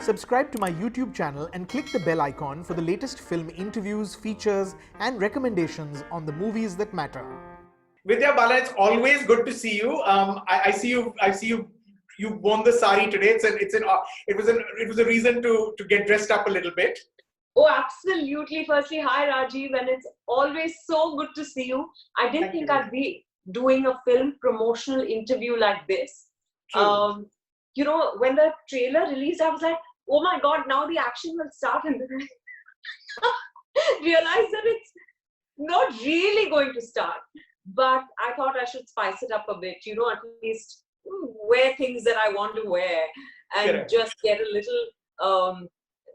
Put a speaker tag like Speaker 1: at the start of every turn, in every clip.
Speaker 1: Subscribe to my YouTube channel and click the bell icon for the latest film interviews, features, and recommendations on the movies that matter.
Speaker 2: Vidya Balan, it's always good to see you. I see you. I see you. You worn the sari today. It was a reason to get dressed up a little bit.
Speaker 3: Oh, absolutely. Firstly, hi Rajeev, and it's always so good to see you. I didn't think I'd be doing a film promotional interview like this.
Speaker 2: True.
Speaker 3: You know, when the trailer released, I was like, oh my God, now the action will start. And then I realized that it's not really going to start. But I thought I should spice it up a bit, you know, at least wear things that I want to wear and just get a little,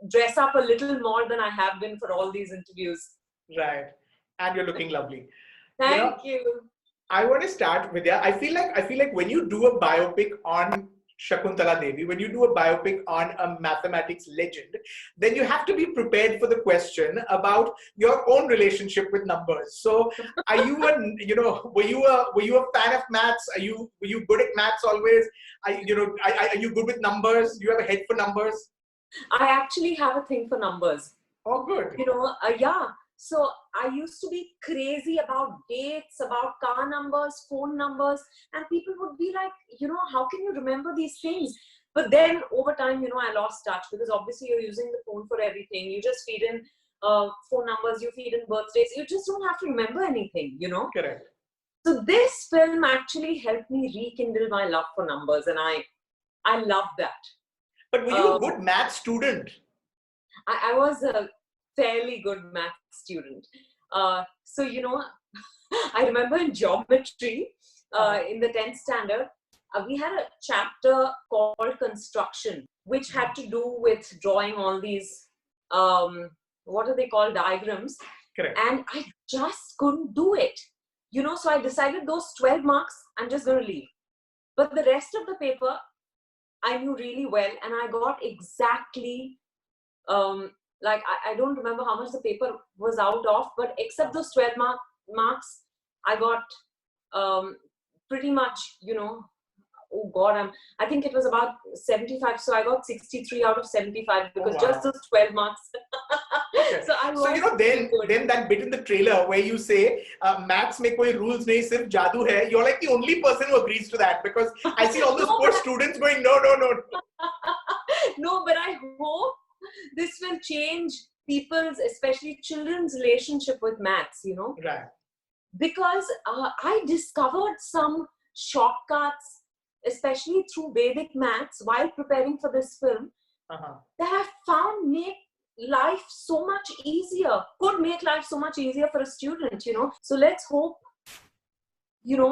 Speaker 3: dress up a little more than I have been for all these interviews.
Speaker 2: Right. And you're looking lovely.
Speaker 3: Thank you.
Speaker 2: I want to start with I feel like when you do a biopic on Shakuntala Devi, when you do a biopic on a mathematics legend, then you have to be prepared for the question about your own relationship with numbers. So, are you were you a fan of maths? Were you good at maths always? Are you good with numbers? Do you have a head for numbers?
Speaker 3: I actually have a thing for numbers.
Speaker 2: Oh, good.
Speaker 3: Yeah. So I used to be crazy about dates, about car numbers, phone numbers, and people would be like, how can you remember these things? But then over time, I lost touch because obviously you're using the phone for everything. You just feed in phone numbers, you feed in birthdays. You just don't have to remember anything,
Speaker 2: Correct.
Speaker 3: So this film actually helped me rekindle my love for numbers, and I love that.
Speaker 2: But were you a good math student?
Speaker 3: I was a fairly good math student. So, I remember in geometry, in the 10th standard, we had a chapter called construction, which had to do with drawing all these, what are they called, diagrams.
Speaker 2: Correct.
Speaker 3: And I just couldn't do it. So I decided those 12 marks, I'm just going to leave. But the rest of the paper, I knew really well, and I got exactly, I don't remember how much the paper was out of, but except those 12 marks, I got pretty much, oh God, I think it was about 75. So I got 63 out of 75 because just those 12 marks.
Speaker 2: Okay.
Speaker 3: So
Speaker 2: then that bit in the trailer where you say, maths mein koi rules nahi, sirf jadoo hai, you're like the only person who agrees to that, because I see all those poor students going, no.
Speaker 3: No, but I hope this will change people's, especially children's relationship with maths,
Speaker 2: Right.
Speaker 3: Because I discovered some shortcuts, especially through Vedic maths, while preparing for this film, that I found make life so much easier, could make life so much easier for a student, So let's hope,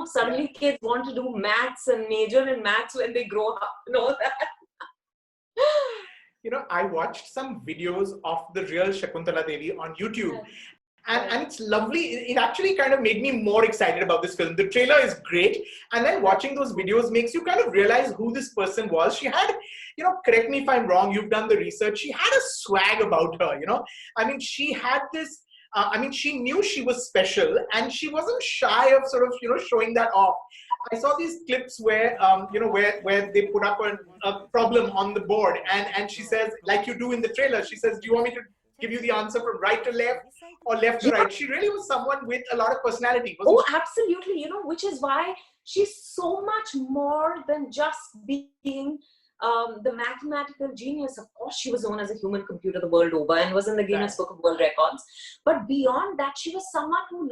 Speaker 3: suddenly kids want to do maths and major in maths when they grow up, that.
Speaker 2: I watched some videos of the real Shakuntala Devi on YouTube. And it's lovely. It actually kind of made me more excited about this film. The trailer is great. And then watching those videos makes you kind of realize who this person was. She had, correct me if I'm wrong, you've done the research. She had a swag about her, she had this, she knew she was special and she wasn't shy of sort of, showing that off. I saw these clips where, where they put up a problem on the board and she says, like you do in the trailer, she says, do you want me to give you the answer from right to left or left to right? She really was someone with a lot of personality.
Speaker 3: Absolutely. Which is why she's so much more than just being the mathematical genius. Of course, she was known as a human computer the world over and was in the Guinness Book of World Records. But beyond that, she was someone who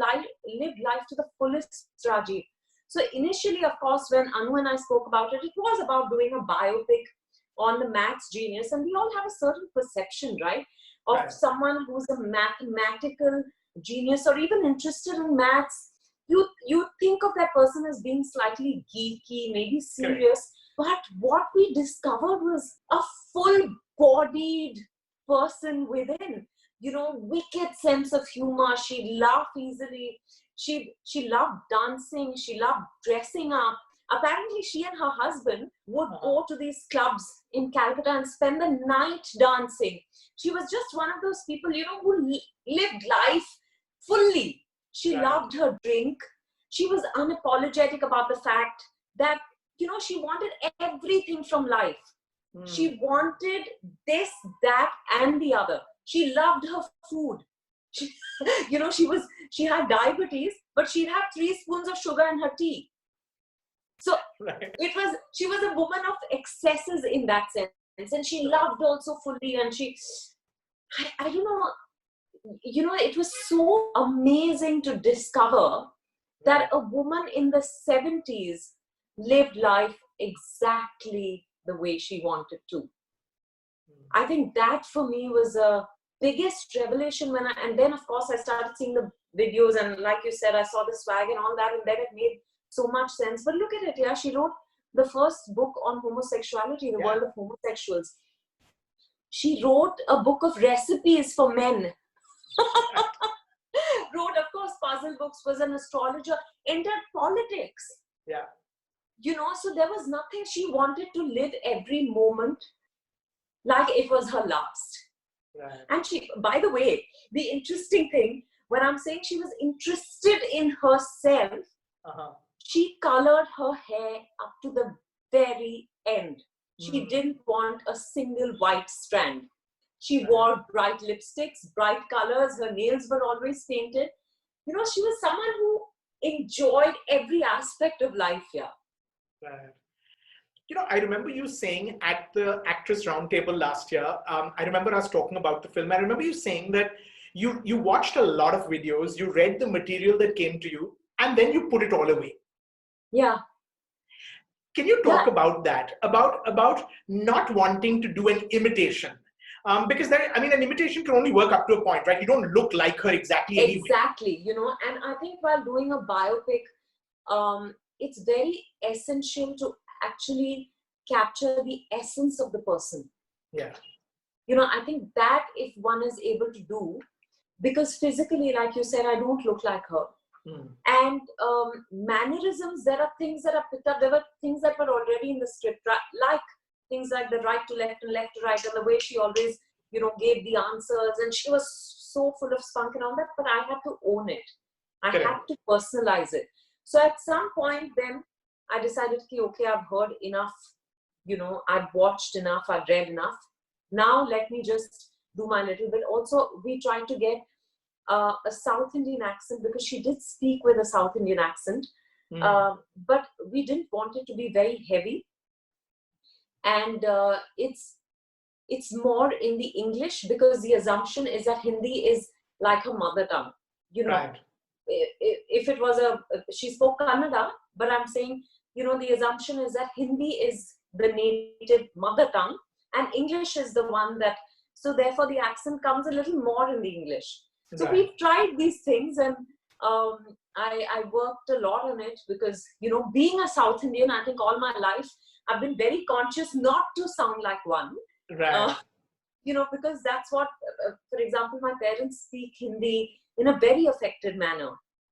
Speaker 3: lived life to the fullest, Rajeev. So initially, of course, when Anu and I spoke about it, it was about doing a biopic on the maths genius. And we all have a certain perception, right? Of someone who's a mathematical genius or even interested in maths. You think of that person as being slightly geeky, maybe serious. But what we discovered was a full-bodied person within. Wicked sense of humor. She laughed easily. She loved dancing. She loved dressing up. Apparently, she and her husband would go to these clubs in Calcutta and spend the night dancing. She was just one of those people, who lived life fully. She loved her drink. She was unapologetic about the fact that, she wanted everything from life. She wanted this, that, and the other. She loved her food. She, she had diabetes, but she'd have 3 spoons of sugar in her tea. So
Speaker 2: Right.
Speaker 3: she was a woman of excesses in that sense. And she loved also fully. And I don't know, it was so amazing to discover that a woman in the 70s lived life exactly the way she wanted to. I think that for me was a biggest revelation and then of course I started seeing the videos, and like you said, I saw the swag and all that, and then it made so much sense. But look at it, yeah, she wrote the first book on homosexuality, the world of homosexuals. She wrote a book of recipes for men. Wrote, of course, puzzle books, was an astrologer, entered politics.
Speaker 2: Yeah.
Speaker 3: So there was nothing. She wanted to live every moment like it was her last.
Speaker 2: Right.
Speaker 3: And she, by the way, the interesting thing, when I'm saying she was interested in herself, she colored her hair up to the very end. She didn't want a single white strand. She wore bright lipsticks, bright colors. Her nails were always painted. She was someone who enjoyed every aspect of life here.
Speaker 2: Right. I remember you saying at the Actress Roundtable last year, I remember us talking about the film. I remember you saying that you watched a lot of videos, you read the material that came to you, and then you put it all away.
Speaker 3: Yeah.
Speaker 2: Can you talk about that? About not wanting to do an imitation? Because an imitation can only work up to a point, right? You don't look like her exactly anyway.
Speaker 3: Exactly, and I think while doing a biopic, it's very essential to actually capture the essence of the person.
Speaker 2: Yeah.
Speaker 3: I think that if one is able to do, because physically, like you said, I don't look like her. And mannerisms, there are things that are picked up. There were things that were already in the script, like things like the right to left and left to right, and the way she always, gave the answers. And she was so full of spunk and all that, but I had to own it. I had to personalize it. So at some point then, I decided, okay, I've heard enough, I've watched enough, I've read enough. Now let me just do my little bit. Also, we tried to get a South Indian accent, because she did speak with a South Indian accent, but we didn't want it to be very heavy. And it's more in the English, because the assumption is that Hindi is like her mother tongue.
Speaker 2: Right.
Speaker 3: If it was she spoke Kannada, but I'm saying, the assumption is that Hindi is the native mother tongue and English is the one that, so therefore the accent comes a little more in the English. So we've tried these things, and I worked a lot on it, because, being a South Indian, I think all my life, I've been very conscious not to sound like one.
Speaker 2: Right.
Speaker 3: Because that's what, for example, my parents speak Hindi in a very affected manner,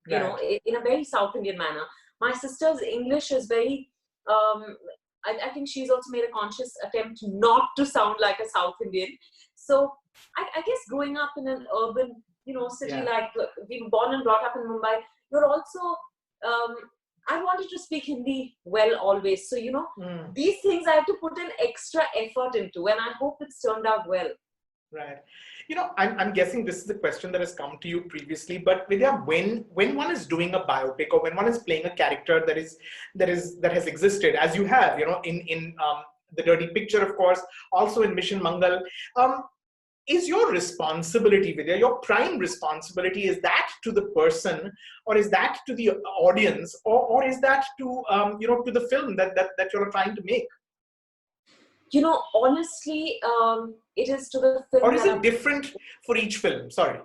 Speaker 3: in a very South Indian manner. My sister's English is very, I think she's also made a conscious attempt not to sound like a South Indian. So I guess growing up in an urban, city, like we were born and brought up in Mumbai, you're also, I wanted to speak Hindi well always. So, these things I have to put an extra effort into, and I hope it's turned out well.
Speaker 2: Right. I'm guessing this is a question that has come to you previously, but Vidya, when one is doing a biopic, or when one is playing a character that has existed, as you have, in The Dirty Picture, of course, also in Mission Mangal, is your responsibility, Vidya, your prime responsibility, is that to the person, or is that to the audience, or is that to to the film that you're trying to make?
Speaker 3: Honestly, it is to the film.
Speaker 2: Or is it different for each film? Sorry.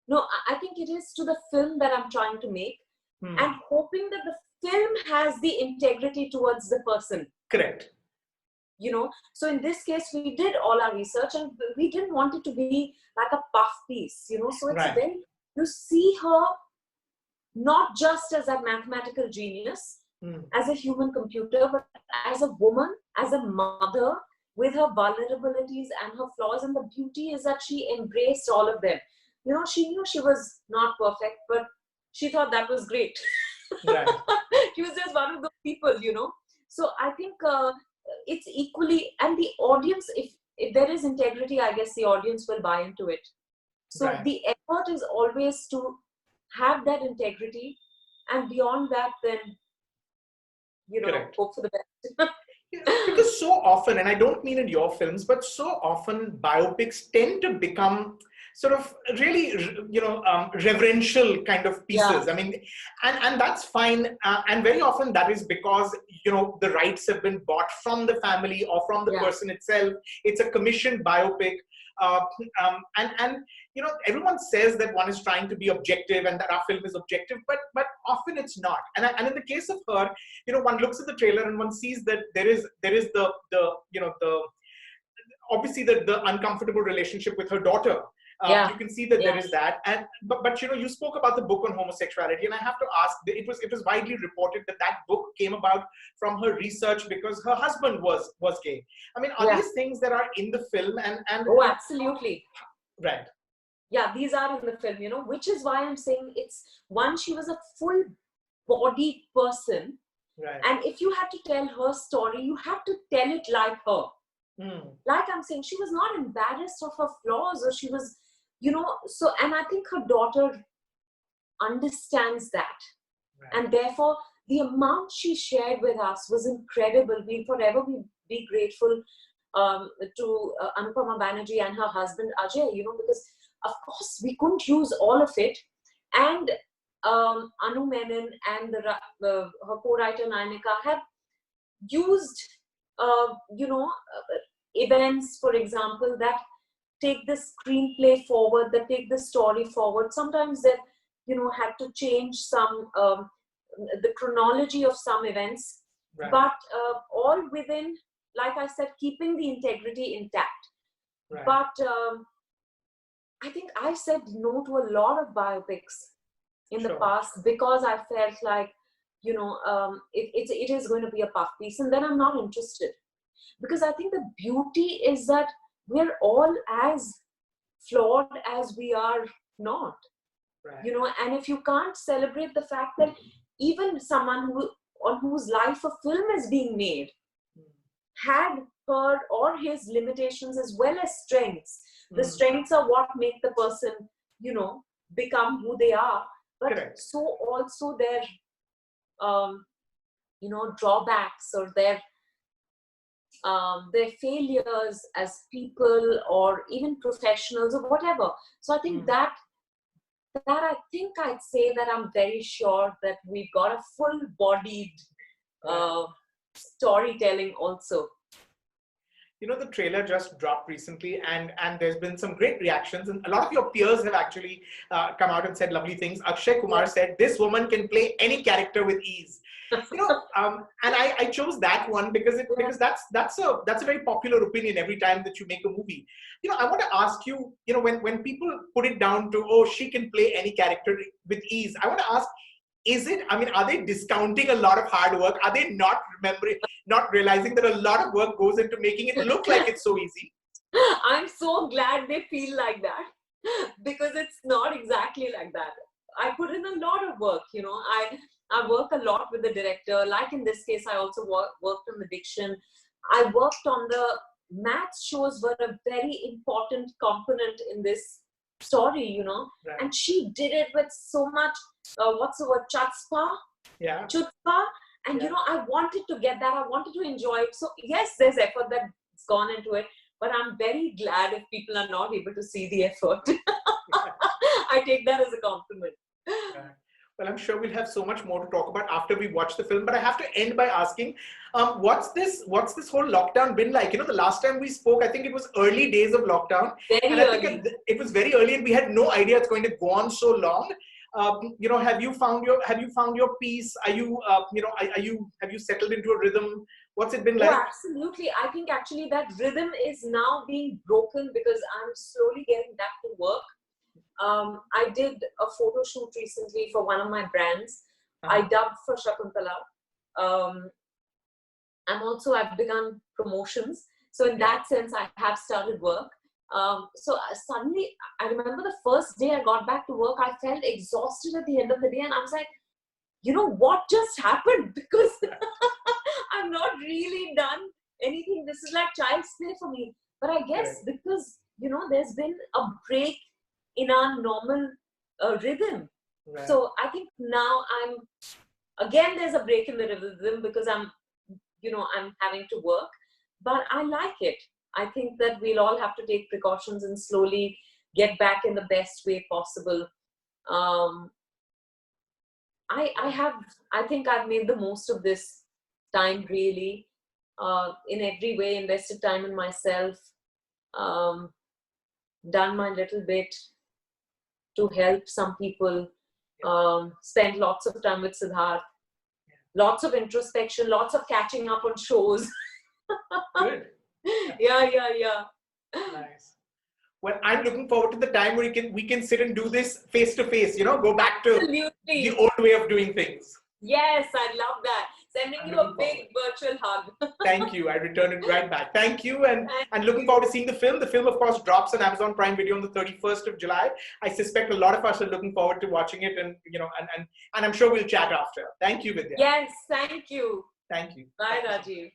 Speaker 3: No, I think it is to the film that I'm trying to make, and hoping that the film has the integrity towards the person.
Speaker 2: Correct.
Speaker 3: So in this case, we did all our research, and we didn't want it to be like a puff piece, so it's very, you see her not just as a mathematical genius, as a human computer, but as a woman, as a mother, with her vulnerabilities and her flaws. And the beauty is that she embraced all of them. She knew she was not perfect, but she thought that was great.
Speaker 2: Right.
Speaker 3: She was just one of those people, So I think it's equally, and the audience, if there is integrity, I guess the audience will buy into it. So
Speaker 2: Right.
Speaker 3: the effort is always to have that integrity, and beyond that, then,
Speaker 2: Correct.
Speaker 3: hope for the best.
Speaker 2: Yeah, because so often, and I don't mean in your films, but so often biopics tend to become sort of really, reverential kind of pieces.
Speaker 3: Yeah.
Speaker 2: I mean, and that's fine. And very often that is because, the rights have been bought from the family or from the
Speaker 3: Yeah.
Speaker 2: person itself. It's a commissioned biopic. And everyone says that one is trying to be objective and that our film is objective, but often it's not. And in the case of her, one looks at the trailer and one sees that there is the obviously the uncomfortable relationship with her daughter.
Speaker 3: Yeah.
Speaker 2: You can see that there
Speaker 3: Yeah.
Speaker 2: is that, and but you spoke about the book on homosexuality, and I have to ask. It was widely reported that book came about from her research because her husband was gay. I mean, are
Speaker 3: Yeah.
Speaker 2: these things that are in the film? And
Speaker 3: Oh, absolutely.
Speaker 2: right.
Speaker 3: Yeah, these are in the film, which is why I'm saying she was a full-bodied person.
Speaker 2: Right.
Speaker 3: And if you had to tell her story, you have to tell it like her. Like I'm saying, she was not embarrassed of her flaws, or she was, so, and I think her daughter understands that.
Speaker 2: Right.
Speaker 3: And therefore, the amount she shared with us was incredible. We'll forever be grateful to Anupama Banerjee and her husband Ajay, because of course we couldn't use all of it. And Anu Menon and her co-writer Nayanika have used, events, for example, that take the screenplay forward, that take the story forward. Sometimes they, had to change some, the chronology of some events,
Speaker 2: Right.
Speaker 3: but all within, like I said, keeping the integrity intact.
Speaker 2: Right.
Speaker 3: But I think I said no to a lot of biopics in the
Speaker 2: Sure.
Speaker 3: past because I felt like, it is going to be a puff piece, and then I'm not interested. Because I think the beauty is that we're all as flawed as we are not.
Speaker 2: Right.
Speaker 3: And if you can't celebrate the fact that even someone on whose life a film is being made had her or his limitations as well as strengths. The strengths are what make the person, become who they are. But
Speaker 2: Correct.
Speaker 3: so also their, drawbacks or their failures as people or even professionals or whatever. So I think that I think I'd say that I'm very sure that we've got a full-bodied storytelling also.
Speaker 2: The trailer just dropped recently, and there's been some great reactions, and a lot of your peers have actually come out and said lovely things. Akshay Kumar said, "This woman can play any character with ease." And I chose that one because that's a very popular opinion every time that you make a movie. I want to ask you, when people put it down to, oh, she can play any character with ease, I want to ask, are they discounting a lot of hard work? Are they not realizing that a lot of work goes into making it look like it's so easy?
Speaker 3: I'm so glad they feel like that, because it's not exactly like that. I put in a lot of work, I work a lot with the director. Like in this case, I also worked on the diction. I worked on the maths shows were a very important component in this story,
Speaker 2: Right.
Speaker 3: and she did it with so much, what's the word, chutzpah. And, I wanted to get that. I wanted to enjoy it. So yes, there's effort that's gone into it, but I'm very glad if people are not able to see the effort. I take that as a compliment.
Speaker 2: Right. Well, I'm sure we'll have so much more to talk about after we watch the film, but I have to end by asking, what's this whole lockdown been like? The last time we spoke, I think it was early days of lockdown.
Speaker 3: Very
Speaker 2: I
Speaker 3: early.
Speaker 2: think it was very early, and we had no idea it's going to go on so long. Have you found your peace? Are you have you settled into a rhythm? What's it been like?
Speaker 3: Oh, absolutely. I think actually that rhythm is now being broken because I'm slowly getting back to work. I did a photo shoot recently for one of my brands. I dubbed for Shakuntala. I've begun promotions. So in that sense, I have started work. So suddenly, I remember the first day I got back to work, I felt exhausted at the end of the day. And I was like, what just happened? Because I've not really done anything. This is like child's play for me. But I guess because, there's been a break in our normal rhythm.
Speaker 2: Right.
Speaker 3: So I think now there's a break in the rhythm because I'm having to work, but I like it. I think that we'll all have to take precautions and slowly get back in the best way possible. I think I've made the most of this time, really, in every way, invested time in myself, done my little bit to help some people, spent lots of time with Siddharth, lots of introspection, lots of catching up on shows.
Speaker 2: Good.
Speaker 3: Yeah.
Speaker 2: Nice. Well, I'm looking forward to the time where we can sit and do this face to face. Go back to
Speaker 3: Absolutely.
Speaker 2: the old way of doing things.
Speaker 3: Yes, I love that. Sending
Speaker 2: I'm
Speaker 3: you a
Speaker 2: looking
Speaker 3: big virtual hug.
Speaker 2: Thank you. I return it right back. Thank you, and looking forward to seeing the film. The film, of course, drops on Amazon Prime Video on the 31st of July. I suspect a lot of us are looking forward to watching it, and and I'm sure we'll chat after. Thank you, Vidya.
Speaker 3: Yes, thank you.
Speaker 2: Thank you.
Speaker 3: Bye,
Speaker 2: Thank you.
Speaker 3: Rajeev.